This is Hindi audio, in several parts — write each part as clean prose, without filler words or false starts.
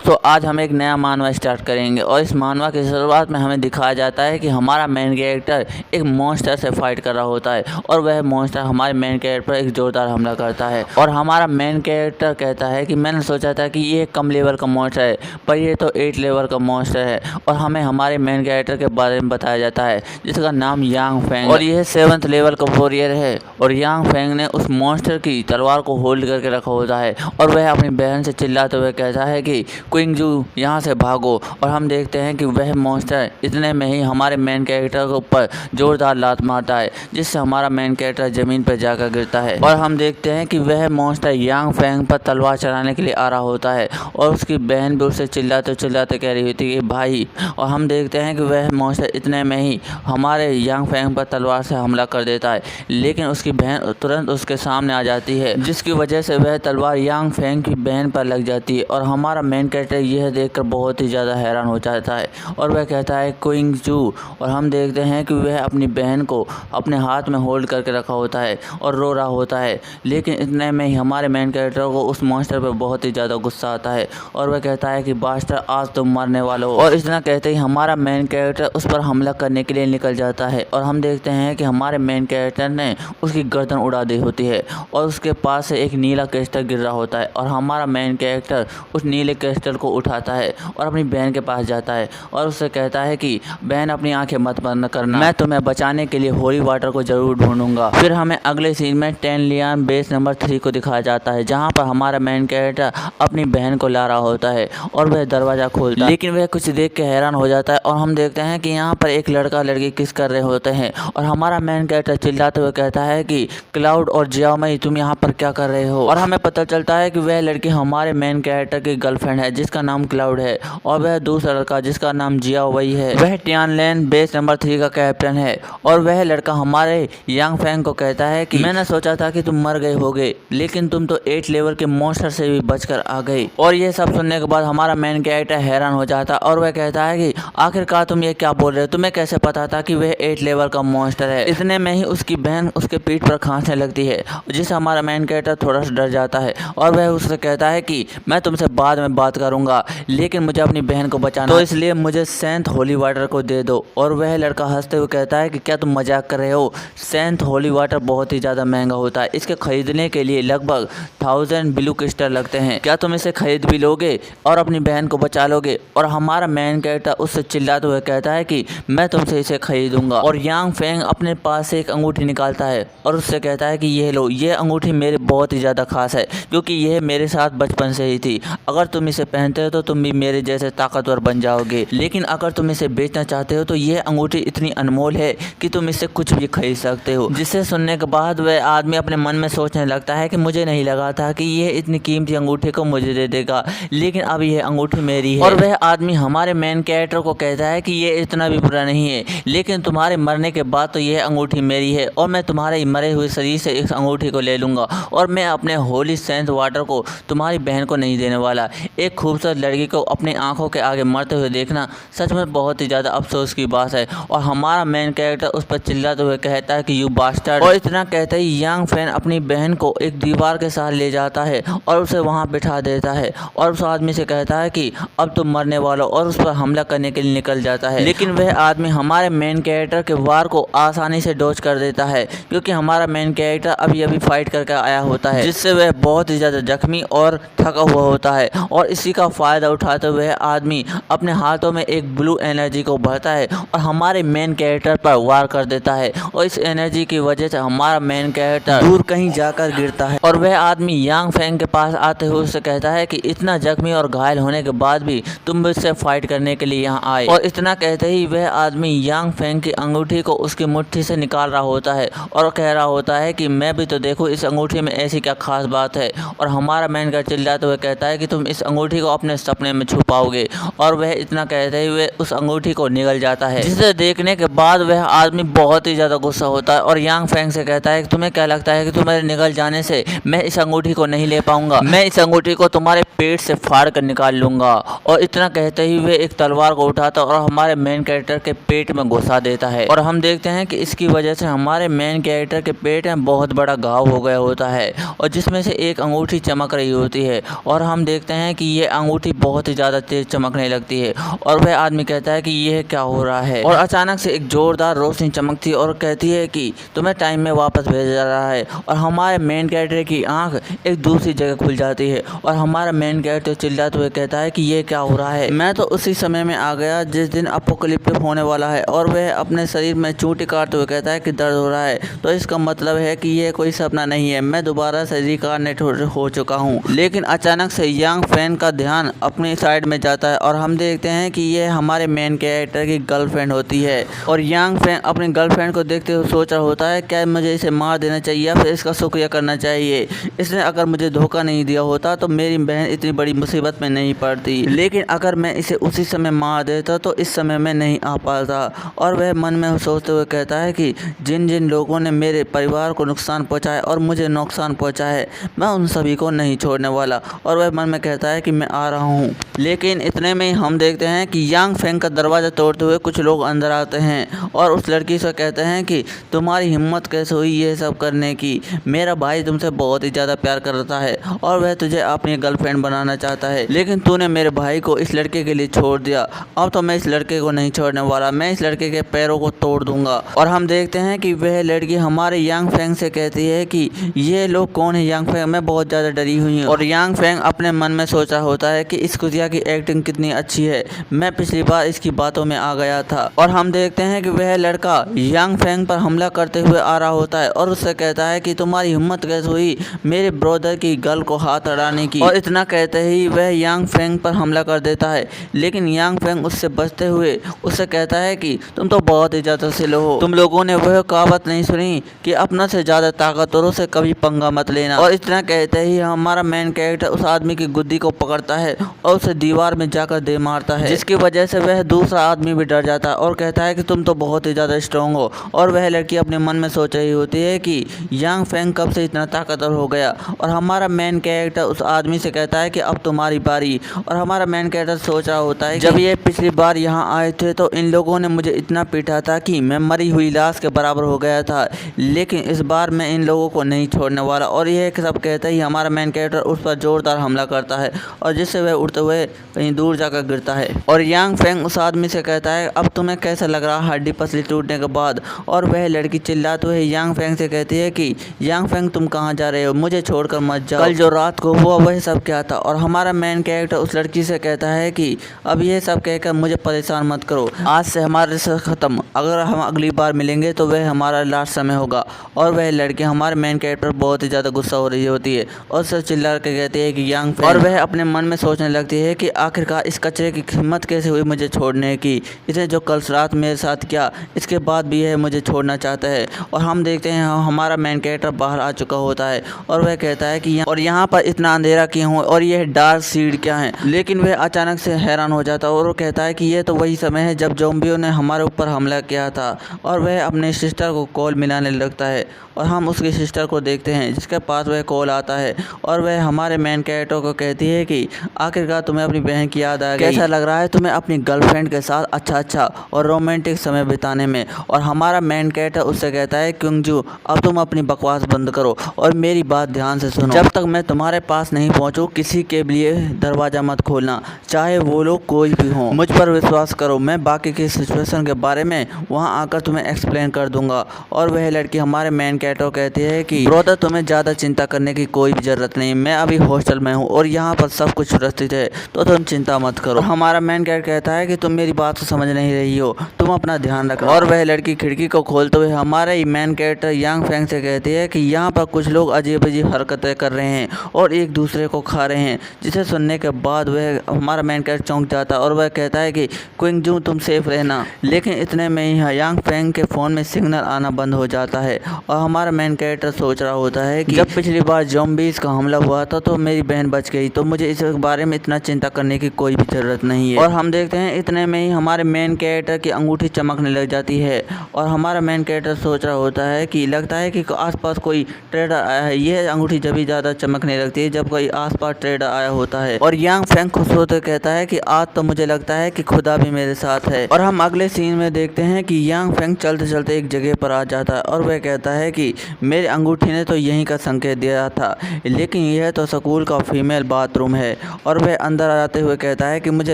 दोस्तों आज हम एक नया मानवा स्टार्ट करेंगे और इस मानवा की शुरुआत में हमें दिखाया जाता है कि हमारा मेन कैरेक्टर एक मॉन्स्टर से फाइट कर रहा होता है और वह मॉन्स्टर हमारे मेन कैरेक्टर पर एक जोरदार हमला करता है और हमारा मेन कैरेक्टर कहता है कि मैंने सोचा था कि ये कम लेवल का मॉन्स्टर है पर ये तो 8 लेवल का मॉन्स्टर है। और हमें हमारे मेन कैरेक्टर के बारे में बताया जाता है जिसका नाम यांग फेंग और यह 7th लेवल का वॉरियर है। और यांग फेंग ने उस मॉन्स्टर की तलवार को होल्ड करके रखा होता है और वह अपनी बहन से चिल्लाते हुए कहता है कि क्विंग जू यहाँ से भागो। और हम देखते हैं कि वह मॉन्स्टर इतने में ही हमारे मेन कैरेक्टर के ऊपर जोरदार लात मारता है जिससे हमारा मेन कैरेक्टर ज़मीन पर जाकर गिरता है। और हम देखते हैं कि वह मॉन्स्टर यांग फेंग पर तलवार चलाने के लिए आ रहा होता है और उसकी बहन भी उससे चिल्लाते चिल्लाते कह रही होती है भाई। और हम देखते हैं कि वह मॉन्स्टर इतने में ही हमारे यांग फेंग पर तलवार से हमला कर देता है, लेकिन उसकी बहन तुरंत उसके सामने आ जाती है जिसकी वजह से वह तलवार यांग फेंग की बहन पर लग जाती है। और हमारा मेन कैरेक्टर यह देखकर बहुत ही ज़्यादा हैरान हो जाता है और वह कहता है क्विंग जू। और हम देखते हैं कि वह अपनी बहन को अपने हाथ में होल्ड करके रखा होता है और रो रहा होता है, लेकिन इतने में ही हमारे मेन कैरेक्टर को उस मॉन्स्टर पर बहुत ही ज़्यादा गुस्सा आता है और वह कहता है कि बास्टर आज तुम मरने वाले हो। और इतना कहते ही हमारा मेन कैरेक्टर उस पर हमला करने के लिए निकल जाता है और हम देखते हैं कि हमारे मेन कैरेक्टर ने उसकी गर्दन उड़ा दी होती है और उसके पास से एक नीला क्रिस्टल गिर रहा होता है। और हमारा मेन कैरेक्टर उस नीले क्रिस्टल को उठाता है और अपनी बहन के पास जाता है और उससे कहता है कि बहन अपनी आंखें मत बंद करना, मैं तुम्हें बचाने के लिए होली वाटर को जरूर ढूंढूंगा। फिर हमें अगले सीन में टेनलियन बेस नंबर 3 को दिखाया जाता है जहां पर हमारा मेन कैरेक्टर अपनी बहन को ला रहा होता है और वह दरवाज़ा खोलता है, लेकिन वह कुछ देख के हैरान हो जाता है। और हम देखते हैं कि यहाँ पर एक लड़का लड़की किस कर रहे होते हैं और हमारा मेन कैरेक्टर चिल्लाते हुए कहता है कि क्लाउड और जियामई तुम यहाँ पर क्या कर रहे हो। और हमें पता चलता है कि वह लड़की हमारे मेन कैरेक्टर की गर्लफ्रेंड है जिसका नाम क्लाउड है और वह दूसरा लड़का जिसका नाम जियाओवई है वह टियानलेन बेस नंबर 3 का कैप्टन है। और वह लड़का हमारे यांग फेंग को कहता है कि मैंने सोचा था कि तुम मर गए होगे, लेकिन तुम तो 8 लेवल के मॉन्स्टर से भी बचकर आ गए। और ये सब सुनने के बाद हमारा मेन कैरेक्टर हैरान हो जाता है और वह कहता है कि आखिरकार तुम ये क्या बोल रहे हो, तुम्हें कैसे पता था कि वह 8 लेवल का मॉन्स्टर है। इतने में ही उसकी बहन उसके पीठ पर खांसने लगती है जिससे हमारा मेन कैरेक्टर थोड़ा सा डर जाता है और वह उससे कहता है कि मैं तुमसे बाद में बात करूंगा, लेकिन मुझे अपनी बहन को बचाना, तो इसलिए मुझे सेंथ होली वाटर को दे दो। और वह लड़का हंसते हुए कहता है कि क्या तुम मजाक कर रहे हो, सेंथ होली वाटर बहुत ही ज़्यादा महंगा होता है, इसके खरीदने के लिए लगभग 1000 ब्लू क्रिस्टल लगते हैं, क्या तुम इसे खरीद भी लोगे और अपनी बहन को बचा लोगे। और हमारा मेन कैरेक्टर उससे चिल्लाते हुए कहता है कि मैं तुमसे इसे खरीदूंगा। और यांग फेंग अपने पास से एक अंगूठी निकालता है और उससे कहता है कि ये लो, ये अंगूठी मेरे बहुत ही ज़्यादा खास है क्योंकि यह मेरे साथ बचपन से ही थी, अगर तुम इसे पहनते हो तो तुम भी मेरे जैसे ताकतवर बन जाओगे, लेकिन अगर तुम इसे बेचना चाहते हो तो यह अंगूठी इतनी अनमोल है कि तुम इससे कुछ भी खरीद सकते हो। जिसे सुनने के बाद वह आदमी अपने मन में सोचने लगता है कि मुझे नहीं लगा था कि यह इतनी कीमती अंगूठी को मुझे दे देगा, लेकिन अब यह अंगूठी मेरी है। और वह आदमी हमारे मेन कैरेक्टर को कहता है कि यह इतना भी बुरा नहीं है, लेकिन तुम्हारे मरने के बाद तो यह अंगूठी मेरी है और मैं तुम्हारे मरे हुए शरीर से इस अंगूठी को ले लूँगा और मैं अपने होली सेंथ वाटर को तुम्हारी बहन को नहीं देने वाला। एक खूबसूरत लड़की को अपनी आंखों के आगे मरते हुए देखना सच में बहुत ही ज़्यादा अफसोस की बात है। और हमारा मेन कैरेक्टर उस पर चिल्लाते हुए कहता है कि यू बास्टर्ड। और इतना कहते ही यांग फेंग अपनी बहन को एक दीवार के साथ ले जाता है और उसे वहाँ बिठा देता है और उस आदमी से कहता है कि अब तुम मरने वाला और उस पर हमला करने के लिए निकल जाता है, लेकिन वह आदमी हमारे मेन कैरेक्टर के वार को आसानी से डॉज कर देता है क्योंकि हमारा मेन कैरेक्टर अभी अभी फाइट करके आया होता है जिससे वह बहुत ही ज़्यादा जख्मी और थका हुआ होता है। और इसी का फ़ायदा उठाते हुए आदमी अपने हाथों में एक ब्लू एनर्जी को भरता है और हमारे मेन कैरेक्टर पर वार कर देता है और इस एनर्जी की वजह से हमारा मेन कैरेक्टर दूर कहीं जाकर गिरता है। और वह आदमी यांग फेंग के पास आते हुए उससे कहता है कि इतना जख्मी और घायल होने के बाद भी तुम मुझसे फाइट करने के लिए यहाँ आए। और इतना कहते ही वह आदमी यांग फेंग की अंगूठी को उसकी मुट्ठी से निकाल रहा होता है और कह रहा होता है कि मैं भी तो देखूं इस अंगूठी में ऐसी क्या खास बात है। और हमारा मेन कैरेक्टर चिल्लाते हुए कहता है कि तुम इस अंगूठी को अपने सपने में छुपाओगे। और वह इतना कहते हुए उस अंगूठी को निगल जाता है जिसे देखने के बाद वह आदमी बहुत ही ज़्यादा गुस्सा होता है और यांग फेंग से कहता है कि तुम्हें क्या लगता है कि तुम्हारे निगल जाने से मैं इस अंगूठी को नहीं ले पाऊंगा, मैं इस अंगूठी को तुम्हारे पेट से फाड़ कर निकाल लूंगा। और इतना कहते ही वह एक तलवार को उठाता और हमारे मेन कैरेक्टर के पेट में घुसा देता है। और हम देखते हैं कि इसकी वजह से हमारे मेन कैरेक्टर के पेट में बहुत बड़ा घाव हो गया होता है और जिसमें से एक अंगूठी चमक रही होती है। और हम देखते हैं कि ये अंगूठी बहुत ही ज़्यादा तेज चमकने लगती है और वह आदमी कहता है कि यह क्या हो रहा है। और अचानक से एक जोरदार रोशनी चमकती है और कहती है कि तुम्हें टाइम में वापस भेजा जा रहा है। और हमारे मेन कैरेक्टर की आंख एक दूसरी जगह खुल जाती है और हमारा मेन कैरेक्टर चिल्लाते हुए कहता है कि ये क्या हो रहा है। मैं तो उसी समय में आ गया जिस दिन अपोकलिप्टिक होने वाला है। और वह अपने शरीर में चूंटी काटते हुए कहता है कि दर्द हो रहा है, तो इसका मतलब है कि ये कोई सपना नहीं है, मैं दोबारा से रिकार्नेट हो चुका हूँ। लेकिन अचानक से यांग फैंग का ध्यान अपनी साइड में जाता है और हम देखते हैं कि ये हमारे मेन कैरेक्टर की गर्लफ्रेंड होती है। और यांग फैंग अपनी गर्लफ्रेंड को देखते हुए सोच रहा होता है क्या मुझे इसे मार देना चाहिए या फिर इसका शुक्रिया करना चाहिए। इसने अगर मुझे धोखा नहीं दिया होता तो मेरी बहन इतनी बड़ी मुसीबत में नहीं पड़ती, लेकिन अगर मैं इसे उसी समय मार देता तो इस समय में नहीं आ पाता। और वह मन में सोचते हुए कहता है कि जिन जिन लोगों ने मेरे परिवार को नुकसान पहुंचाया और मुझे नुकसान पहुंचाया है, मैं उन सभी को नहीं छोड़ने वाला। और वह मन में कहता है कि मैं आ रहा हूँ। लेकिन इतने में हम देखते हैं कि यांग फैंग का दरवाज़ा तोड़ते हुए कुछ लोग अंदर आते हैं और उस लड़की से कहते हैं कि तुम्हारी हिम्मत कैसे हुई ये सब करने की, मेरा भाई तुमसे बहुत ही ज़्यादा प्यार करता है और वह तुझे अपनी गर्लफ्रेंड बनाना चाहता है, लेकिन तूने मेरे भाई को इस लड़के के लिए छोड़ दिया। अब तो मैं इस लड़के को नहीं छोड़ने वाला, मैं इस लड़के के पैरों को तोड़ दूंगा। और हम देखते हैं कि वह लड़की हमारे यांग फैंग से कहती है कि ये लोग कौन है यांग फैंग, मैं बहुत ज़्यादा डरी हुई हूँ। और यांग फैंग अपने मन में सोच रहा होता है कि इस कुतिया की एक्टिंग कितनी अच्छी है, मैं पिछली बार इसकी बातों में आ गया था। और हम देखते हैं कि वह लड़का यांग फैंग पर हमला करते हुए आ रहा होता है और उससे कहता है कि तुम्हारी हिम्मत कैसे हुई मेरे ब्रदर की गर्ल को हाथ अड़ाने की। और इतना कहते ही वह यांग फैंग पर हमला कर देता है, लेकिन यांग फैंग उससे बचते हुए उससे कहता है कि तुम तो बहुत ही ज़्यादा सिलो हो, तुम लोगों ने वह कहावत नहीं सुनी कि अपना से ज़्यादा ताकतवरों से कभी पंगा मत लेना। और इतना कहते ही हमारा मेन कैरेक्टर उस आदमी की गुद्दी को पकड़ता है और उसे दीवार में जाकर दे मारता है, जिसकी वजह से वह दूसरा आदमी भी डर जाता है और कहता है कि तुम तो बहुत ही ज़्यादा स्ट्रॉन्ग हो। और वह लड़की अपने मन में सोच रही होती है कि यांग फैंग कब से इतना ताकतवर हो गया। और हमारा मेन कैरेक्टर उस आदमी से कहता है कि अब तुम्हारी बारी। और हमारा मेन कैरेक्टर सोच रहा होता है जब ये पिछली बार यहाँ आए थे तो इन लोगों ने मुझे इतना पीटा था कि मैं मरी हुई लाश के बराबर हो गया था, लेकिन इस बार मैं इन लोगों को नहीं छोड़ने वाला। और यह सब कहते ही हमारा मेन कैरेक्टर उस पर जोरदार हमला करता है और जिससे वह उड़ते हुए कहीं दूर जाकर गिरता है। और यांग फैंग उस आदमी से कहता है अब तुम्हें कैसा लग रहा हड्डी पसली टूटने के बाद। और वह लड़की चिल्लाते हुए यांग फैंग से कहती है कि यांग फैंग तुम कहाँ जा रहे हो, मुझे छोड़कर मत जाओ, कल जो रात को हुआ वह सब क्या था। और हमारा मेन कैरेक्टर उस लड़की से कहता है कि अब ये सब कहकर मुझे परेशान मत करो, आज से हमारा रिश्ता ख़त्म, अगर हम अगली बार मिलेंगे तो वह हमारा लास्ट समय होगा। और वह लड़की हमारे मेन कैरेक्टर बहुत ही ज़्यादा गुस्सा हो रही होती है और उससे चिल्ला के कहती है कि यांग फैंग। और वह अपने मन में सोचने लगती है कि आखिरकार इस कचरे की हिम्मत कैसे हुई मुझे छोड़ने की, इसने जो कल रात मेरे साथ किया इसके बाद भी यह मुझे छोड़ना चाहता है। और हम देखते हैं हमारा मेन कैरेक्टर बाहर आ चुका होता है और वह कहता है कि यहाँ पर इतना अंधेरा क्यों हो और यह डार्क सीड क्या है। लेकिन वह अचानक से हैरान हो जाता है और वो कहता है कि यह तो वही समय है जब ज़ॉम्बियों ने हमारे ऊपर हमला किया था। और वह अपने सिस्टर को कॉल मिलाने लगता है और हम उसकी सिस्टर को देखते हैं जिसके पास वह कॉल आता है और वह हमारे मेन कैरेक्टर को कहती है कि आखिरकार तुम्हें अपनी बहन की याद आ गई, कैसा लग रहा है तुम्हें अपनी गर्लफ्रेंड के साथ अच्छा और रोमांटिक समय बिताने में। और हमारा मेन कैरेक्टर उससे कहता है क्योंजू अब तुम अपनी बकवास बंद करो और मेरी बात ध्यान से सुनो, जब तक मैं तुम्हारे पास नहीं पहुंचूं किसी के लिए दरवाज़ा मत खोलना, चाहे वो लोग कोई भी हों, मुझ पर विश्वास करो, मैं बाकी की सिचुएशन के बारे में वहां आकर तुम्हें एक्सप्लेन कर दूंगा। और वह लड़की हमारे मेन कैरेक्टर कहती है कि ब्रदर तुम्हें ज़्यादा चिंता करने की कोई भी ज़रूरत नहीं, मैं अभी हॉस्टल में हूँ और यहाँ पर सब कुछ सुरक्षित है, तो तुम चिंता मत करो। हमारा मेन कैरेक्टर कहता है कि तुम मेरी बात को समझ नहीं रही हो, तुम अपना ध्यान रखो। और वह लड़की खिड़की को खोलते हुए हमारे मेन कैरेक्टर यांग फैंग से कहती है कि यहाँ पर कुछ लोग अजीब अजीब हरकतें कर रहे हैं और एक दूसरे को खा रहे हैं, जिसे सुनने के बाद वह हमारा मेन कैरेक्टर चौंक जाता है और वह कहता है कि क्विंगजू तुम सेफ रहना। लेकिन इतने में ही यांग फैंग के फ़ोन में सिग्नल आना बंद हो जाता है और हमारा मेन कैरेक्टर सोच रहा होता है कि जब पिछली बार ज़ॉम्बीज़ का हमला हुआ था तो मेरी बहन बच गई, तो मुझे इस बारे में इतना चिंता करने की कोई भी ज़रूरत नहीं है। और हम देखते हैं इतने में ही हमारे मेन कैरेक्टर की अंगूठी चमकने लग जाती है और हमारा मेन कैरेक्टर सोच रहा होता है कि लगता है कि आसपास कोई ट्रेडर आया है। यह अंगूठी जब भी ज़्यादा चमकने लगती है जब कोई आसपास ट्रेडर आया होता है। और यांग फैंग खुश होते कहता है कि आज तो मुझे लगता है कि खुदा भी मेरे साथ है। और हम अगले सीन में देखते हैं कि यांग फैंग चलते चलते एक जगह पर आ जाता है और वह कहता है कि मेरी अंगूठी ने तो यहीं का संकेत दिया था, लेकिन यह तो स्कूल का फीमेल बाथरूम है। और वह अंदर आते हुए कहता है कि मुझे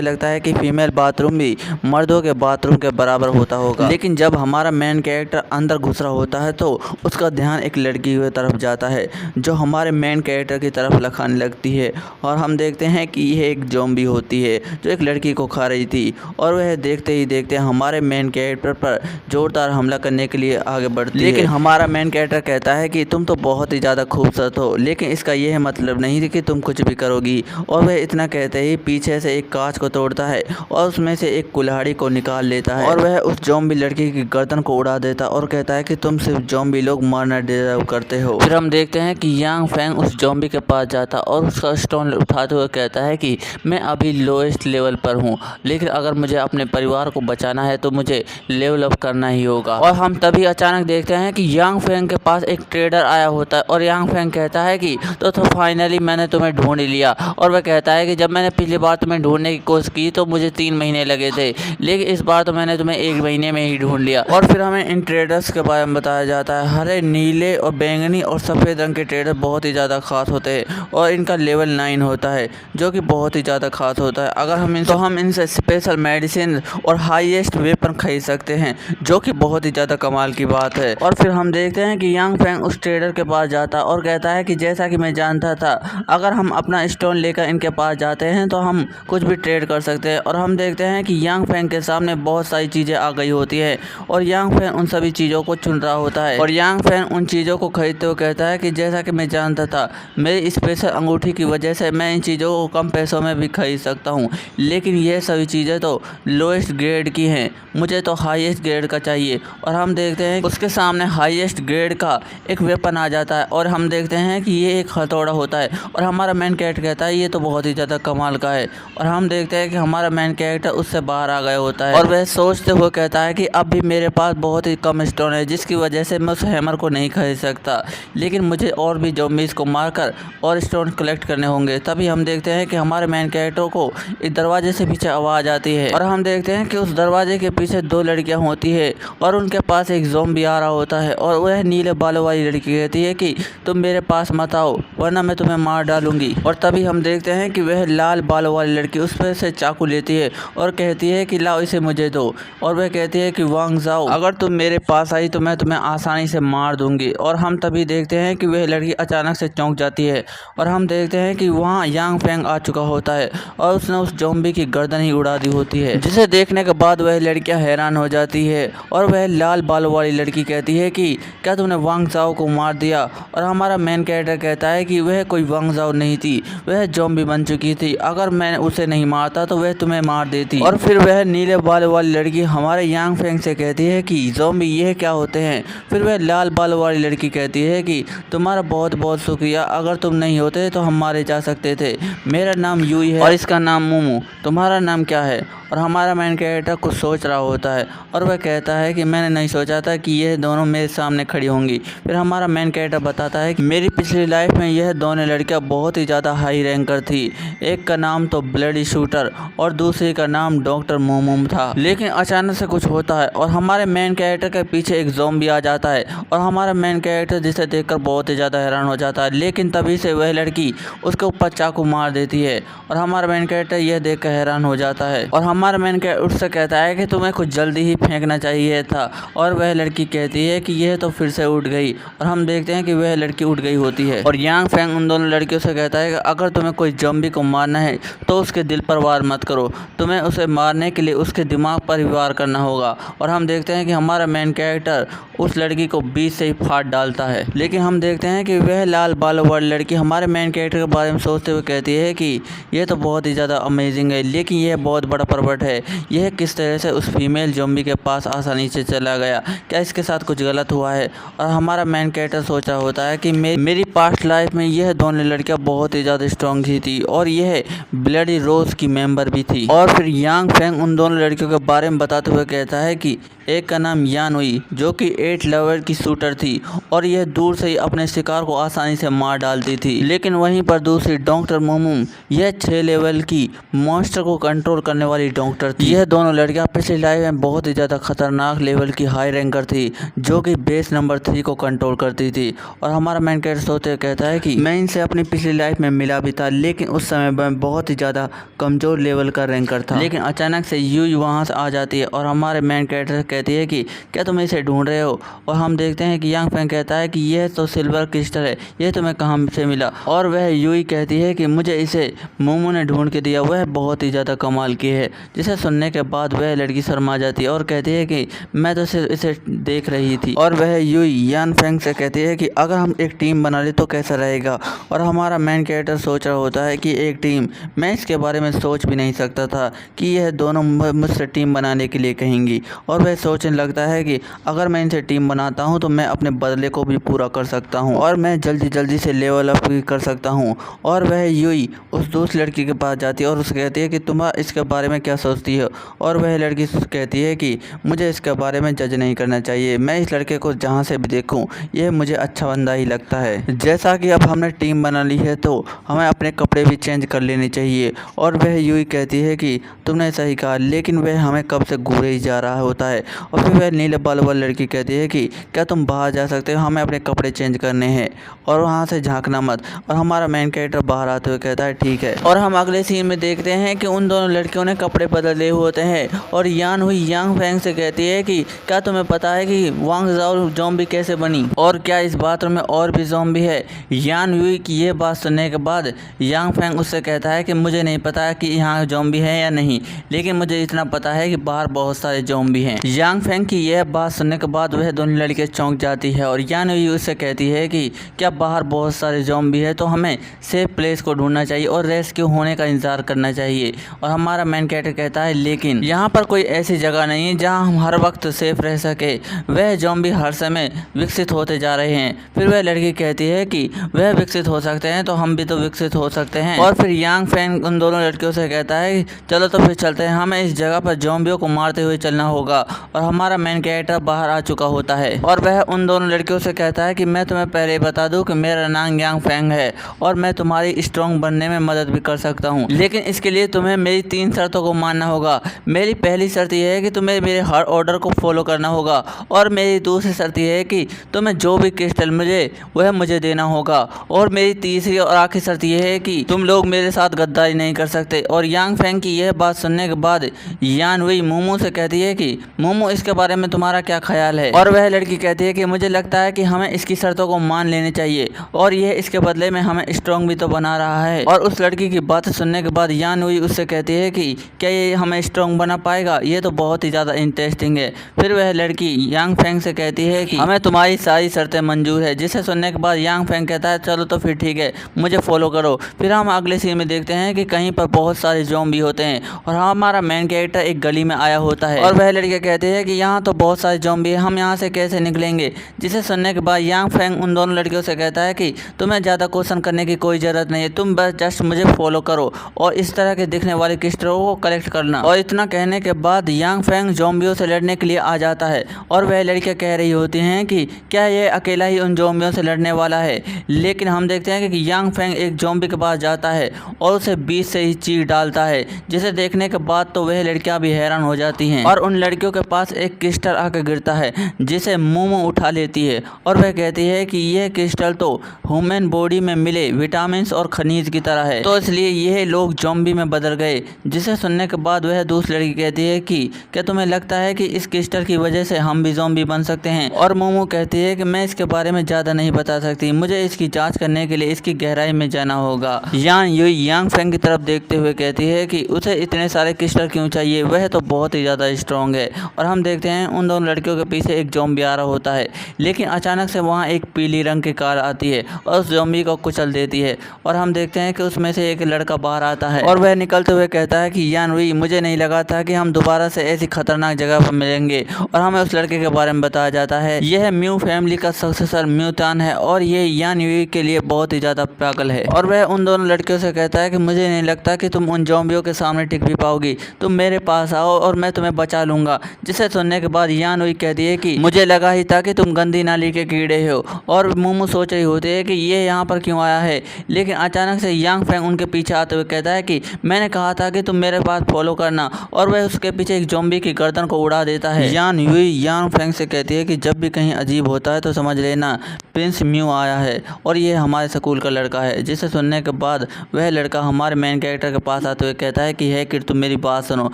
लगता है कि फीमेल बाथरूम भी मर्दों के बाथरूम के बराबर होता होगा। लेकिन जब हमारा मेन कैरेक्टर अंदर घुस रहा होता है तो उसका ध्यान एक लड़की की तरफ जाता है जो हमारे मेन कैरेक्टर की तरफ लखाने लगती है और हम देखते हैं कि यह एक ज़ॉम्बी होती है जो एक लड़की को खा रही थी और वह देखते ही देखते हमारे मेन कैरेक्टर पर जोरदार हमला करने के लिए आगे बढ़ती है। लेकिन हमारा मेन कैरेक्टर कहता है कि तुम तो बहुत ही ज़्यादा खूबसूरत हो, लेकिन इसका यह मतलब नहीं है कि तुम कुछ भी करोगी। और वह इतना कहते ही पीछे से एक कांच को तोड़ता है और उसमें से एक कुल्हाड़ी को निकाल लेता है और वह उस ज़ॉम्बी लड़की की गर्दन को उड़ा देता और कहता है कि तुम सिर्फ ज़ॉम्बी लोग मरना डिजर्व करते हो। फिर हम देखते हैं कि यांग फेंग उस ज़ॉम्बी के पास जाता और उसका स्टोन उठाते हुए कहता है कि मैं अभी लोएस्ट लेवल पर हूँ, लेकिन अगर मुझे अपने परिवार को बचाना है तो मुझे लेवल अप करना ही होगा। और हम तभी अचानक देखते हैं कि यांग फेंग के पास एक ट्रेडर आया होता है और यांग फेंग कहता है कि तो फाइनली मैंने तुम्हें ढूंढ लिया। और वह कहता है कि जब मैंने पिछली बार तुम्हें ढूंढने की कोशिश की तो मुझे 3 महीने लगे थे, लेकिन इस बार तो मैंने तुम्हें 1 महीने में ही ढूंढ लिया। और फिर हमें इन ट्रेडर्स के बारे में बताया जाता है। हरे, नीले और बैंगनी और सफ़ेद रंग के ट्रेडर बहुत ही ज़्यादा खास होते हैं और इनका लेवल 9 होता है जो कि बहुत ही ज़्यादा खास होता है। अगर हम इनसे स्पेशल मेडिसिन और हाईएस्ट वेपन खरीद सकते हैं जो कि बहुत ही ज़्यादा कमाल की बात है। और फिर हम देखते हैं कि यांग फेंग उस ट्रेडर के पास जाता और कहता है कि जैसा कि मैं जानता था, अगर हम अपना स्टोन लेकर इनके पास जाते हैं तो हम कुछ भी ट्रेड कर सकते हैं। और हम देखते हैं कि यांग फेंग के सामने बहुत सारी चीज़ें आ गई होती है और यांग फेंग उन सभी चीज़ों को चुन रहा होता है और यांग फेंग उन चीज़ों को खरीदते हुए कहता है कि जैसा कि मैं जानता था, मेरी स्पेशल अंगूठी की वजह से मैं इन चीज़ों को कम पैसों में भी खरीद सकता हूँ, लेकिन ये सभी चीज़ें तो लोएस्ट ग्रेड की हैं, मुझे तो हाईएस्ट ग्रेड का चाहिए। और हम देखते हैं उसके सामने हाईएस्ट ग्रेड का एक वेपन आ जाता है और हम देखते हैं कि ये एक हथौड़ा होता है और हमारा मेन कैरेक्टर कहता है ये तो बहुत ही ज़्यादा कमाल का है। और हम देखते हैं कि हमारा मेन कैरेक्टर उससे बाहर आ गया होता है और वह सोचते हुए कहता है कि अब भी मेरे पास बहुत ही कम स्टोन है जिसकी वजह से मैं उस हैमर को नहीं खरीद सकता, लेकिन मुझे और भी ज़ॉम्बीज़ को मारकर और स्टोन कलेक्ट करने होंगे। तभी हम देखते हैं कि हमारे मेन कैरेक्टर को इस दरवाजे से पीछे आवाज़ आती है और हम देखते हैं कि उस दरवाजे के पीछे 2 लड़कियां होती है और उनके पास एक ज़ॉम्बी आ रहा होता है और वह नीले बालों वाली लड़की कहती है कि तुम मेरे पास मत आओ वरना मैं तुम्हें मार डालूंगी। और तभी हम देखते हैं कि वह लाल बालों वाली लड़की उस पर से चाकू लेती है और कहती है कि लाओ इसे मुझे दो। और वह कहती है कि वांग जाओ, अगर तुम मेरे पास आई तो मैं तुम्हें आसानी से मार दूंगी। और हम तभी देखते हैं कि वह लड़की अचानक से चौंक जाती है और हम देखते हैं कि वहाँ यांग फेंग आ चुका होता है और उसने उस ज़ॉम्बी की गर्दन ही उड़ा दी होती है, जिसे देखने के बाद वह लड़कियां हैरान हो जाती है। और वह लाल बालों वाली लड़की कहती है कि क्या तुमने वांग जाओ को मार दिया। और हमारा मेन कैरेक्टर कहता है कि वह कोई वांग जाओ नहीं थी, वह ज़ॉम्बी बन चुकी थी, अगर मैं उसे नहीं मारता तो वह तुम्हें मार देती। और फिर वह नीले बालों वाली लड़की हमारे यांग फेंग से कहती है कि ज़ॉम्बी ये क्या होते हैं। फिर वह लाल बालों वाली लड़की कहती है कि तुम्हारा बहुत बहुत शुक्रिया, अगर तुम नहीं होते तो हम मारे जा सकते थे। मेरा नाम यूई है और इसका नाम मोमो, तुम्हारा नाम क्या है। और हमारा मेन कैरेक्टर कुछ सोच रहा होता है और वह कहता है कि मैंने नहीं सोचा था कि यह दोनों मेरे सामने खड़ी होंगी। फिर हमारा मेन कैरेक्टर बताता है कि मेरी पिछली लाइफ में यह दोनों लड़कियां बहुत ही ज़्यादा हाई रैंकर थी, एक का नाम तो ब्लडी शूटर और दूसरी का नाम डॉक्टर मोमोम था। लेकिन अचानक से कुछ होता है और हमारे मेन कैरेक्टर के पीछे एक ज़ॉम्बी आ जाता है और हमारा मेन कैरेक्टर जिसे देखकर बहुत ही ज़्यादा हैरान हो जाता है, लेकिन तभी से वह लड़की उसके ऊपर चाकू मार देती है और हमारा मेन कैरेक्टर यह देखकर हैरान हो जाता है। और हमारा मेन कैरेक्टर उससे कहता है कि तुम्हें कुछ जल्दी ही फेंकना चाहिए था। और वह लड़की कहती है कि यह तो फिर से उठ गई और हम देखते हैं कि वह लड़की उठ गई होती है। और यांग फेंग उन दोनों लड़कियों से कहता है कि अगर तुम्हें कोई ज़ॉम्बी को मारना है तो उसके दिल पर वार मत करो, तुम्हें उसे मारने के लिए उसके दिमाग पर ही वार करना होगा। और हम देखते हैं कि हमारा मेन कैरेक्टर उस लड़की को बीच से ही फाड़ डालता है। लेकिन हम देखते हैं कि वह लाल बालों वाली लड़की हमारे मेन कैरेक्टर के बारे में सोचते हुए कहती है कि यह तो बहुत ही ज़्यादा अमेजिंग है, लेकिन यह बहुत बड़ा पर्वत है, यह किस तरह से उस फीमेल ज़ॉम्बी के पास आसानी से चला गया, क्या इसके साथ कुछ गलत हुआ है। और हमारा मेन कैरेक्टर सोच रहा होता है कि मेरी पास्ट लाइफ में यह दोनों लड़कियां बहुत ही ज़्यादा स्ट्रॉन्ग ही थी और यह ब्लडी रोज की मेंबर भी थी। और फिर यांग फेंग उन दोनों लड़कियों के बारे में बताते हुए कहता है कि एक का नाम यान हुई जो कि 8 लेवल की शूटर थी और यह दूर से ही अपने शिकार को आसानी से मार डालती थी। लेकिन वहीं पर दूसरी डॉक्टर मोमो, यह 6 लेवल की मॉन्स्टर को कंट्रोल करने वाली डॉक्टर थी। यह दोनों लड़कियां पिछली लाइफ में बहुत ही ज़्यादा खतरनाक लेवल की हाई रैंकर थी जो कि बेस नंबर 3 को कंट्रोल करती थी। और हमारा मेन कैरेक्टर सोते कहता है कि मैं इनसे अपनी पिछली लाइफ में मिला भी था, लेकिन उस समय मैं बहुत ही ज़्यादा कमज़ोर लेवल का रैंकर था। लेकिन अचानक से यूई वहाँ से आ जाती है और हमारे मेन कैरेक्टर कहती है कि क्या तुम इसे ढूंढ रहे हो। और हम देखते हैं कि यांग फैंग कहता है कि यह तो सिल्वर क्रिस्टल है, यह तुम्हें कहाँ से मिला। और वह यूई कहती है कि मुझे इसे मोमो ने ढूंढ के दिया, वह बहुत ही ज़्यादा कमाल की है। जिसे सुनने के बाद वह लड़की शर्मा जाती है और कहती है कि मैं तो सिर्फ इसे देख रही थी। और वह यूई यान फैंग से कहती है कि अगर हम एक टीम बना ले तो कैसा रहेगा। और हमारा मेन कैरेक्टर सोच रहा होता है कि एक टीम, मैं इसके बारे में सोच भी नहीं सकता था कि यह दोनों मुझसे टीम बनाने के लिए कहेंगी। और वह सोचने लगता है कि अगर मैं इनसे टीम बनाता हूं तो मैं अपने बदले को भी पूरा कर सकता हूं और मैं जल्दी जल्दी से लेवल अप भी कर सकता हूं। और वह यूई उस दूसरी लड़की के पास जाती है और उससे कहती है कि तुम इसके बारे में क्या सोचती हो। और वह लड़की कहती है कि मुझे इसके बारे में जज नहीं करना चाहिए, मैं इस लड़के को जहाँ से भी देखूँ यह मुझे अच्छा बंदा ही लगता है। जैसा कि अब हमने टीम बना ली है तो हमें अपने कपड़े भी चेंज कर लेने चाहिए। और वह यूई कहती है कि तुमने सही कहा, लेकिन वह हमें कब से घूरे ही जा रहा होता है। और फिर वह नीले बाल वाली लड़की कहती है कि क्या तुम बाहर जा सकते हो, हमें अपने कपड़े चेंज करने हैं और वहाँ से झांकना मत। और हमारा मेन कैरेक्टर बाहर आते हुए कहता है ठीक है। और हम अगले सीन में देखते हैं कि उन दोनों लड़कियों ने कपड़े बदले होते हैं और यान हुई यांग फैंग से कहती है कि क्या तुम्हें पता है कि वांग जाओ ज़ॉम्बी कैसे बनी और क्या इस बाथरूम में और भी ज़ॉम्बी है। यान हुई की ये बात सुनने के बाद यांग फैंग उससे कहता है कि मुझे नहीं पता कि यहाँ ज़ॉम्बी है या नहीं, लेकिन मुझे इतना पता है कि बाहर बहुत सारे ज़ॉम्बी हैं। यांग फैंग की यह बात सुनने के बाद वह दोनों लड़कियां चौंक जाती है और यान हुई उससे कहती है कि क्या बाहर बहुत सारे ज़ॉम्बी है तो हमें सेफ प्लेस को ढूंढना चाहिए और रेस्क्यू होने का इंतजार करना चाहिए। और हमारा मेन कैरेक्टर कहता है लेकिन यहाँ पर कोई ऐसी जगह नहीं है जहाँ हम हर वक्त सेफ रह सके, वह ज़ॉम्बी हर समय विकसित होते जा रहे हैं। फिर वह लड़की कहती है कि वह विकसित हो सकते हैं तो हम भी तो विकसित हो सकते हैं। और फिर यांग फैंग उन दोनों लड़कियों से कहता है चलो तो फिर चलते हैं, हमें इस जगह पर ज़ॉम्बियों को मारते हुए चलना होगा। और हमारा मेन कैरेक्टर बाहर आ चुका होता है और वह उन दोनों लड़कियों से कहता है कि मैं तुम्हें पहले बता दूं कि मेरा नाम यांग फैंग है और मैं तुम्हारी स्ट्रॉन्ग बनने में मदद भी कर सकता हूं, लेकिन इसके लिए तुम्हें मेरी 3 शर्तों को मानना होगा। मेरी पहली शर्त यह है कि तुम्हें मेरे हर ऑर्डर को फॉलो करना होगा और मेरी दूसरी शर्त यह है कि तुम्हें जो भी क्रिस्टल मिले वह मुझे देना होगा और मेरी तीसरी और आखिरी शर्त यह है कि तुम लोग मेरे साथ गद्दारी नहीं कर सकते। और यांग फैंग की यह बात सुनने के बाद यान हुई मोमो से कहती है कि मोमो इसके बारे में तुम्हारा क्या ख्याल है। और वह लड़की कहती है कि मुझे लगता है कि हमें इसकी शर्तों को मान लेनी चाहिए और यह इसके बदले में हमें स्ट्रॉन्ग भी तो बना रहा है। और उस लड़की की बात सुनने के बाद यान हुई उससे कहती है कि क्या ये हमें स्ट्रॉन्ग बना पाएगा, ये तो बहुत ही ज़्यादा इंटरेस्टिंग है। फिर वह लड़की यांग फैंग से कहती है कि हमें तुम्हारी सारी शर्तें मंजूर है। जिसे सुनने के बाद यांग फैंग कहता है चलो तो फिर ठीक है, मुझे फॉलो करो। फिर हम अगले सीन में देखते हैं कि कहीं पर बहुत सारे ज़ॉम्बी होते हैं और हमारा मेन कैरेक्टर एक गली में आया होता है और वह लड़की कहती है कि यहाँ तो बहुत सारे ज़ॉम्बी है, हम यहाँ से कैसे निकलेंगे। जिसे सुनने के बाद यांग फैंग उन दोनों लड़कियों से कहता है कि तुम्हें ज़्यादा क्वेश्चन करने की कोई ज़रूरत नहीं है, तुम बस जस्ट मुझे फॉलो करो और इस तरह के दिखने वाले क्रिस्टलों को कलेक्ट करना। और इतना कहने के बाद यांग फैंग ज़ॉम्बियों से लड़ने के लिए आ जाता है और वह लड़कियाँ कह रही होती हैं कि क्या ये अकेला ही उन ज़ॉम्बियों से लड़ने वाला है। लेकिन हम देखते हैं कि यांग फैंग एक ज़ॉम्बी के पास जाता है और उसे बीच से ही चीर डालता है, जिसे देखने के बाद तो वह लड़कियां भी हैरान हो जाती हैं। और उन लड़कियों के पास एक क्रिस्टल आकर गिरता है जिसे मोमो उठा लेती है और वह कहती है कि यह क्रिस्टल तो ह्यूमन बॉडी में मिले विटामिन और खनिज की तरह है, तो इसलिए यह लोग ज़ॉम्बी में बदल गए। जिसे सुनने के बाद वह दूसरी लड़की कहती है कि क्या तुम्हें लगता है कि इस क्रिस्टल की वजह से हम भी ज़ॉम्बी बन सकते हैं। और मोमो कहती है कि मैं इसके बारे में ज़्यादा नहीं बता सकती, मुझे इसकी जाँच करने के लिए इसकी गहराई में जाना होगा। यान युई यांग फैंग की तरफ देखते हुए कहती है कि उसे इतने सारे क्रिस्टल क्यों चाहिए, वह तो बहुत ही ज़्यादा स्ट्रॉन्ग है। और हम देखते हैं उन दोनों लड़कियों के पीछे एक ज़ॉम्बी आ रहा होता है, लेकिन अचानक से वहाँ एक पीली रंग की कार आती है और उस ज़ॉम्बी को कुचल देती है। और हम देखते हैं कि उसमें से एक लड़का बाहर आता है और वह निकलते हुए कहता है कि यान युई मुझे नहीं लगा था कि हम दोबारा से ऐसी खतरनाक जगह पर मिलेंगे। और हमें उस लड़के के बारे में बताया जाता है यह म्यू फैमिली का सक्सेसर म्यूटान है और ये यान युई के लिए बहुत ही ज़्यादा पागल है। और वह उन दोनों लड़कियों से कहता है कि मुझे नहीं लगता कि तुम उन ज़ॉम्बियों के सामने टिक भी पाओगी, तुम मेरे पास आओ और मैं तुम्हें बचा लूँगा। जिसे जिसे सुनने के बाद यान हुई कहती है कि मुझे लगा ही था कि तुम गंदी नाली के कीड़े हो। और मोमो सोच रही होती है कि ये यहाँ पर क्यों आया है, लेकिन अचानक से यांग फेंग उनके पीछे आते हुए कहता है कि मैंने कहा था कि तुम मेरे पास फॉलो करना, और वह उसके पीछे एक ज़ॉम्बी की गर्दन को उड़ा देता है। यान हुई यांग फेंग से कहती है कि जब भी कहीं अजीब होता है तो समझ लेना प्रिंस म्यू आया है और ये हमारे स्कूल का लड़का है। जिसे सुनने के बाद वह लड़का हमारे मेन कैरेक्टर के पास आते हुए कहता है कि है कि तुम मेरी बात सुनो,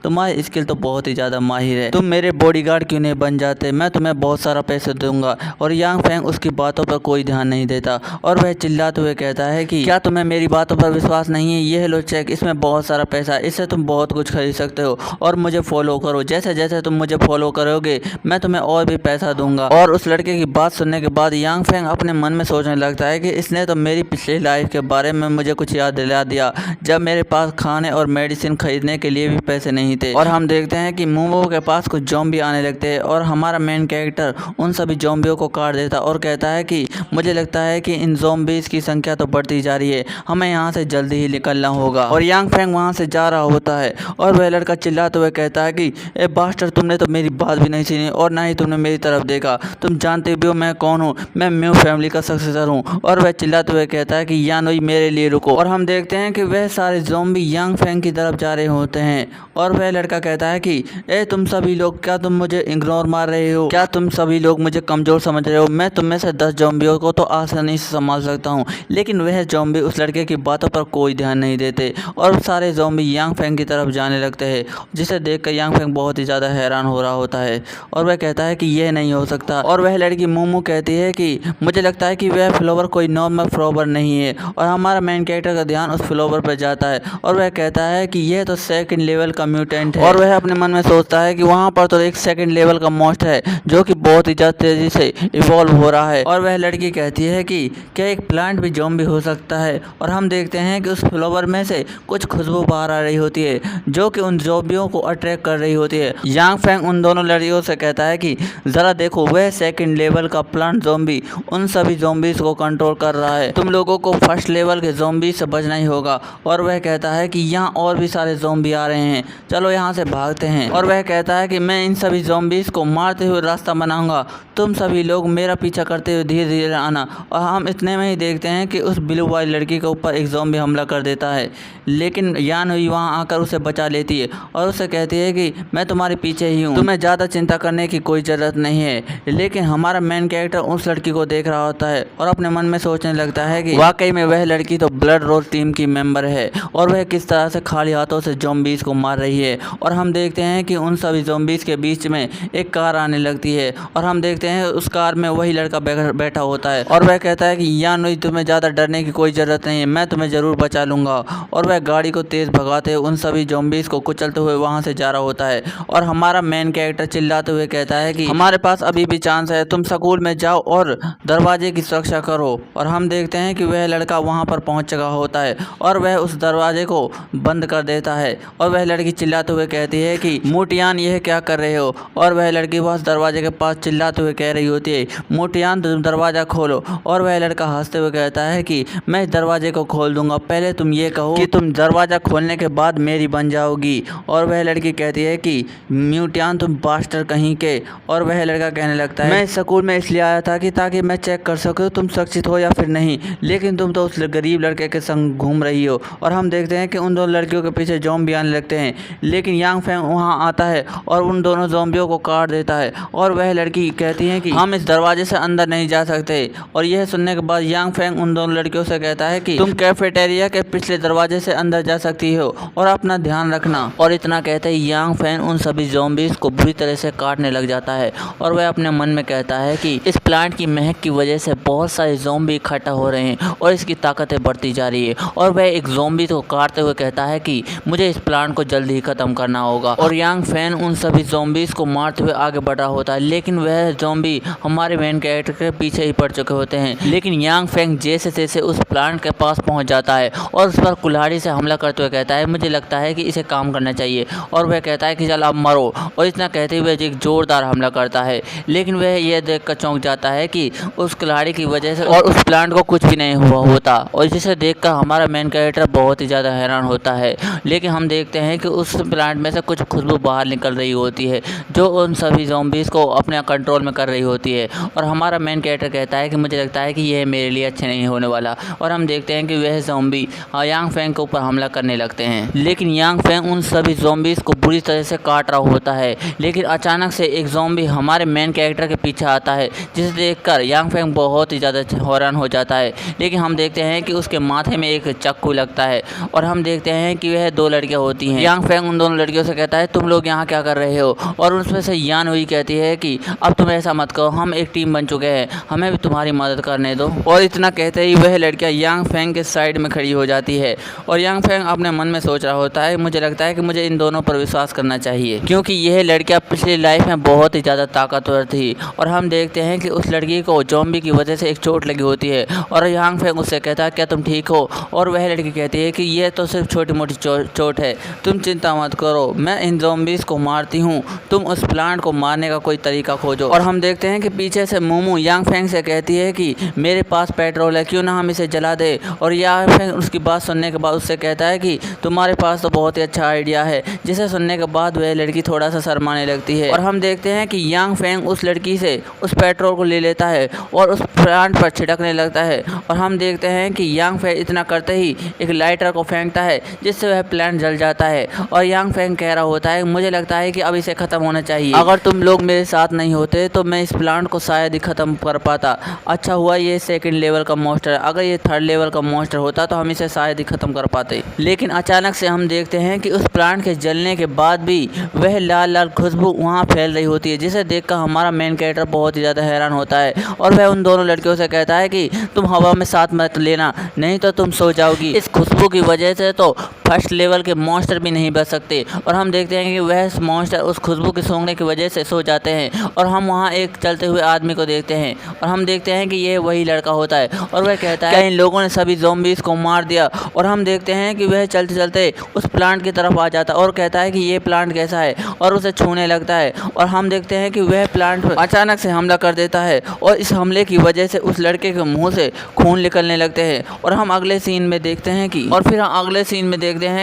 तुम्हारी स्किल तो बहुत ही ज़्यादा माहिर है, तुम मेरे बॉडीगार्ड क्यों नहीं बन जाते, मैं तुम्हें बहुत सारा पैसे दूंगा। और यांग फेंग उसकी बातों पर कोई ध्यान नहीं देता और वह चिल्लाते हुए कहता है कि क्या तुम्हें मेरी बातों पर विश्वास नहीं है, ये लो चेक, इसमें बहुत सारा पैसा, इससे तुम बहुत कुछ खरीद सकते हो और मुझे फॉलो करो, जैसे जैसे तुम मुझे फॉलो करोगे मैं तुम्हें और भी पैसा दूंगा। और उस लड़के की बात सुनने के बाद यांग फेंग अपने मन में सोचने लगता है कि इसने तो मेरी पिछली लाइफ के बारे में मुझे कुछ याद दिला दिया, जब मेरे पास खाने और मेडिसिन खरीदने के लिए भी पैसे नहीं थे। और हम देखते हैं कि मोमो के पास कुछ ज़ॉम्बी आने लगते हैं और हमारा मेन कैरेक्टर उन सभी ज़ॉम्बियों को काट देता और कहता है कि मुझे लगता है कि इन ज़ॉम्बीज़ की संख्या तो बढ़ती जा रही है, हमें यहाँ से जल्दी ही निकलना होगा। और यांग फेंग वहाँ से जा रहा होता है और वह लड़का चिल्लाते हुए कहता है कि ए बास्टर, तुमने तो मेरी बात भी नहीं सुनी और ना ही तुमने मेरी तरफ देखा, तुम जानते भी हो मैं कौन हूँ, मैं म्यू फैमिली का सक्सेसर हूँ। और वह चिल्लाते हुए कहता है कि यानोई मेरे लिए रुको। और हम देखते हैं कि वह सारे ज़ॉम्बी यांग फेंग की तरफ जा रहे होते हैं और वह लड़का कहता है कि ए तुम सभी लोग, क्या तुम मुझे इग्नोर मार रहे हो, क्या तुम सभी लोग मुझे कमज़ोर समझ रहे हो, मैं तुम में से 10 ज़ॉम्बियों को तो आसानी से संभाल सकता हूँ। लेकिन वह ज़ॉम्बी उस लड़के की बातों पर कोई ध्यान नहीं देते और सारे ज़ॉम्बी यांग फेंग की तरफ जाने लगते हैं, जिसे देखकर यांग फेंग बहुत ही ज़्यादा हैरान हो रहा होता है और वह कहता है कि यह नहीं हो सकता। और वह लड़की मोमो कहती है कि मुझे लगता है कि वह फ्लावर कोई नॉर्मल फ्लावर नहीं है। और हमारा मेन कैरेक्टर का ध्यान उस फ्लावर पर जाता है और वह कहता है कि यह तो सेकंड लेवल का म्यूटेंट है। और वह अपने मन में सोचता है कि वहाँ पर तो एक सेकंड लेवल का मॉन्स्टर है जो कि बहुत ही ज़्यादा तेज़ी से इवॉल्व हो रहा है। और वह लड़की कहती है कि क्या एक प्लांट भी ज़ॉम्बी हो सकता है। और हम देखते हैं कि उस फ्लावर में से कुछ खुशबू बाहर आ रही होती है जो कि उन ज़ॉम्बियों को अट्रैक्ट कर रही होती है। यांग फेंग उन दोनों लड़कियों से कहता है कि ज़रा देखो, वह सेकंड लेवल का प्लांट ज़ॉम्बी उन सभी ज़ॉम्बीज़ को कंट्रोल कर रहा है, तुम लोगों को फर्स्ट लेवल के ज़ॉम्बी से बचना ही होगा। और वह कहता है कि यहाँ और भी सारे ज़ॉम्बी आ रहे हैं, चलो यहाँ से भागते हैं। और वह कहता है कि मैं इन सभी ज़ॉम्बीज़ को मारते हुए रास्ता बनाऊंगा, तुम सभी लोग मेरा पीछा करते हुए धीरे धीरे आना। और हम इतने में ही देखते हैं कि उस ब्लू वाली लड़की के ऊपर एक ज़ॉम्बी हमला कर देता है, लेकिन यान हुई वहाँ आकर उसे बचा लेती है और उसे कहती है कि मैं तुम्हारे पीछे ही हूँ, तुम्हें ज़्यादा चिंता करने की कोई ज़रूरत नहीं है। लेकिन हमारा मेन कैरेक्टर उस लड़की को देख रहा होता है और अपने मन में सोचने लगता है कि वाकई में वह लड़की तो ब्लड रोज टीम की मेंबर है और वह किस तरह से खाली हाथों से ज़ॉम्बीज़ को मार रही है। और हम देखते हैं कि उन सभी ज़ॉम्बीज़ के बीच में एक कार आने लगती है और हम देखते हैं उस कार में वही लड़का बैठा होता है और वह कहता है कि यान हुई, तुम्हें ज़्यादा डरने की कोई ज़रूरत नहीं है, मैं तुम्हें ज़रूर बचा लूँगा। और वह गाड़ी को तेज़ भगाते हुए उन सभी ज़ॉम्बीज़ को कुचलते हुए वहाँ से जा रहा होता है। और हमारा मेन कैरेक्टर चिल्लाते हुए कहता है कि हमारे पास अभी भी चांस है, तुम स्कूल में जाओ और दरवाजे की सुरक्षा करो। और हम देखते हैं कि वह लड़का वहाँ पर पहुँच चुका होता है और वह उस दरवाजे को बंद कर देता है। और वह लड़की चिल्लाते हुए कहती है कि मोटियान, यह क्या कर रहे हो। और वह लड़की बस दरवाजे के पास चिल्लाते हुए कह रही होती है, मोटियान तुम दरवाज़ा खोलो। और वह लड़का हंसते हुए कहता है कि मैं इस दरवाजे को खोल दूंगा, पहले तुम ये कहो कि तुम दरवाज़ा खोलने के बाद मेरी बन जाओगी। और वह लड़की कहती है कि म्यूटियान तुम बास्टर कहीं के। और वह लड़का कहने लगता है, मैं स्कूल में इसलिए आया था कि ताकि मैं चेक कर सकूं तुम सुरक्षित हो या फिर नहीं, लेकिन तुम तो उस गरीब लड़के के संग घूम रही हो। और हम देखते हैं कि उन दोनों लड़कियों के पीछे ज़ॉम्बी आने लगते हैं, लेकिन यांग फेंग वहाँ आता है और उन दोनों ज़ॉम्बियों को काट देता है। और वह लड़की कहती है कि हम इस दरवाजे से अंदर नहीं जा सकते। और यह सुनने के बाद यांग फेंग उन दोनों लड़कियों से कहता है कि तुम कैफेटेरिया के पिछले दरवाजे से अंदर जा सकती हो और अपना ध्यान रखना। और इतना कहते ही यांग फेंग उन सभी ज़ॉम्बीज़ को बुरी तरह से काटने लग जाता है और वह अपने मन में कहता है कि इस प्लांट की महक की वजह से बहुत सारे ज़ॉम्बी इकट्ठा हो रहे हैं और इसकी ताकतें बढ़ती जा रही है। और वह एक ज़ॉम्बी को काटते हुए कहता है कि मुझे इस प्लांट को जल्दी ही ख़त्म करना होगा। और यांग फेंग उन सभी ज़ॉम्बीज़ को मारते हुए आगे बढ़ रहा होता है, लेकिन वह ज़ॉम्बी हमारे मेन कैरेक्टर के पीछे ही पड़ चुके होते हैं। लेकिन यांग फेंग जैसे तैसे उस प्लांट के पास पहुंच जाता है और उस पर कुल्हाड़ी से हमला करते हुए कहता है, मुझे लगता है कि इसे काम करना चाहिए। और वह कहता है कि चल अब मरो। और इतना कहते हुए एक जोरदार हमला करता है, लेकिन वह यह देखकर चौंक जाता है कि उस कुल्हाड़ी की वजह से और उस प्लांट को कुछ भी नहीं हुआ होता। और जिसे देखकर हमारा मेन कैरेक्टर बहुत ही ज़्यादा हैरान होता है, लेकिन हम देखते हैं कि उस प्लांट में से कुछ खुशबू बाहर निकल रही होती होती है जो उन सभी ज़ॉम्बीज़ को अपने कंट्रोल में कर रही होती है। और हमारा मेन कैरेक्टर कहता है कि मुझे लगता है कि यह मेरे लिए अच्छा नहीं होने वाला। और हम देखते हैं कि वह ज़ॉम्बी यांग फेंग के ऊपर हमला करने लगते हैं, लेकिन यांग फेंग उन सभी ज़ॉम्बीज़ को बुरी तरह से काट रहा होता है। लेकिन अचानक से एक ज़ॉम्बी हमारे मेन कैरेक्टर के पीछे आता है, जिसे देखकर यांग फेंग बहुत ही ज़्यादा हैरान हो जाता है। लेकिन हम देखते हैं कि उसके माथे में एक चाकू लगता है और हम देखते हैं कि वह दो लड़कियां होती हैं। यांग फेंग उन दोनों लड़कियों से कहता है तुम लोग यहाँ क्या कर रहे हो, और उसमें से यान हुई कहती है कि अब तुम ऐसा मत करो, हम एक टीम बन चुके हैं, हमें भी तुम्हारी मदद करने दो। और इतना कहते ही वह लड़कियां यांग फेंग के साइड में खड़ी हो जाती है और यांग फेंग अपने मन में सोच रहा होता है मुझे लगता है कि मुझे इन दोनों पर विश्वास करना चाहिए, क्योंकि यह लड़कियां पिछली लाइफ में बहुत ही ज़्यादा ताकतवर थी। और हम देखते हैं कि उस लड़की को ज़ॉम्बी की वजह से एक चोट लगी होती है और यांग फेंग उससे कहता है क्या तुम ठीक हो, और वह लड़की कहती है कि यह तो सिर्फ छोटी मोटी चोट है, तुम चिंता मत करो, मैं इन ज़ॉम्बीज़ को मारती हूँ, तुम उस प्लांट को मारने का कोई तरीका खोजो। और हम देखते हैं कि पीछे से मोमो यांग फेंग से कहती है कि मेरे पास पेट्रोल है, क्यों ना हम इसे जला दे। और यांग फेंग उसकी बात सुनने के बाद उससे कहता है कि तुम्हारे पास तो बहुत ही अच्छा आइडिया है, जिसे सुनने के बाद वह लड़की थोड़ा सा शर्माने लगती है। और हम देखते हैं कि यांग फेंग उस लड़की से उस पेट्रोल को ले लेता है और उस प्लांट पर छिड़कने लगता है। और हम देखते हैं कि यांग फेंग इतना करते ही एक लाइटर को फेंकता है, जिससे वह प्लांट जल जाता है। और यांग फेंग कह रहा होता है मुझे लगता है कि अब इसे ख़त्म होना चाहिए, अगर तुम लोग मेरे साथ नहीं होते तो मैं इस प्लांट को शायद ही ख़त्म कर पाता। अच्छा हुआ ये सेकंड लेवल का मॉन्स्टर, अगर ये थर्ड लेवल का मॉन्स्टर होता तो हम इसे शायद ही ख़त्म कर पाते। लेकिन अचानक से हम देखते हैं कि उस प्लांट के जलने के बाद भी वह लाल लाल खुशबू वहाँ फैल रही होती है, जिसे देखकर हमारा मेन कैरेक्टर बहुत ही ज़्यादा हैरान होता है। और वह उन दोनों लड़कियों से कहता है कि तुम हवा में साथ मत लेना, नहीं तो तुम सो जाओगी, इस खुशबू की वजह से तो फर्स्ट लेवल के मॉन्स्टर भी नहीं बच सकते। और हम देखते हैं कि वह मॉन्स्टर उस खुशबू के सूंघने की वजह से सो जाते हैं। और हम वहाँ एक चलते हुए आदमी को देखते हैं और हम देखते हैं कि यह वही लड़का होता है और वह कहता है क्या इन लोगों ने सभी ज़ॉम्बीज़ को मार दिया। और हम देखते हैं कि वह चलते चलते उस प्लांट की तरफ आ जाता है और कहता है कि ये प्लांट कैसा है, और उसे छूने लगता है। और हम देखते हैं कि वह प्लांट पर अचानक से हमला कर देता है और इस हमले की वजह से उस लड़के के मुँह से खून निकलने लगते हैं। और हम अगले सीन में देखते हैं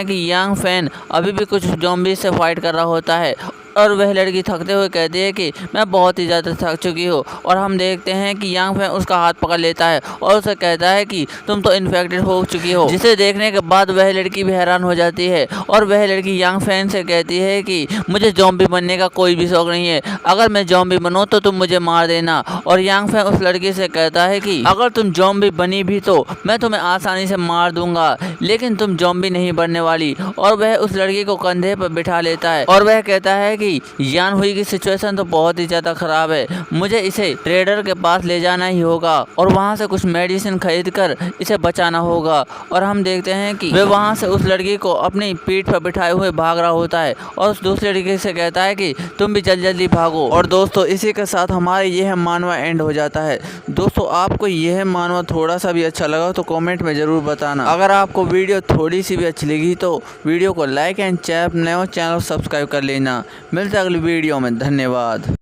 कि यांग फेंग अभी भी कुछ ज़ॉम्बी से फाइट कर रहा होता है और वह लड़की थकते हुए कहती है कि मैं बहुत ही ज़्यादा थक चुकी हूँ। और हम देखते हैं कि यांग फेंग उसका हाथ पकड़ लेता है और उसे कहता है कि तुम तो इन्फेक्टेड हो चुकी हो, जिसे देखने के बाद वह लड़की भी हैरान हो जाती है। और वह लड़की यांग फेंग से कहती है कि मुझे ज़ॉम्बी बनने का कोई भी शौक नहीं है, अगर मैं ज़ॉम्बी बनूँ तो तुम मुझे मार देना। और यांग फेंग उस लड़की से कहता है कि अगर तुम ज़ॉम्बी बनी भी तो मैं तुम्हें आसानी से मार दूंगा, लेकिन तुम ज़ॉम्बी नहीं बनने वाली। और वह उस लड़की को कंधे पर बिठा लेता है और वह कहता है कि यान हुई की सिचुएशन तो बहुत ही ज़्यादा ख़राब है, मुझे इसे ट्रेडर के पास ले जाना ही होगा और वहाँ से कुछ मेडिसिन खरीद कर इसे बचाना होगा। और हम देखते हैं कि वह वहाँ से उस लड़की को अपनी पीठ पर बिठाए हुए भाग रहा होता है और उस दूसरी लड़की से कहता है कि तुम भी जल्दी जल्दी भागो। और दोस्तों इसी के साथ हमारे यह मानवा एंड हो जाता है। दोस्तों आपको यह मानवा थोड़ा सा भी अच्छा लगा तो कॉमेंट में ज़रूर बताना। अगर आपको वीडियो थोड़ी सी भी अच्छी लगी तो वीडियो को लाइक एंड चैनल सब्सक्राइब कर लेना। मिलते अगली वीडियो में, धन्यवाद।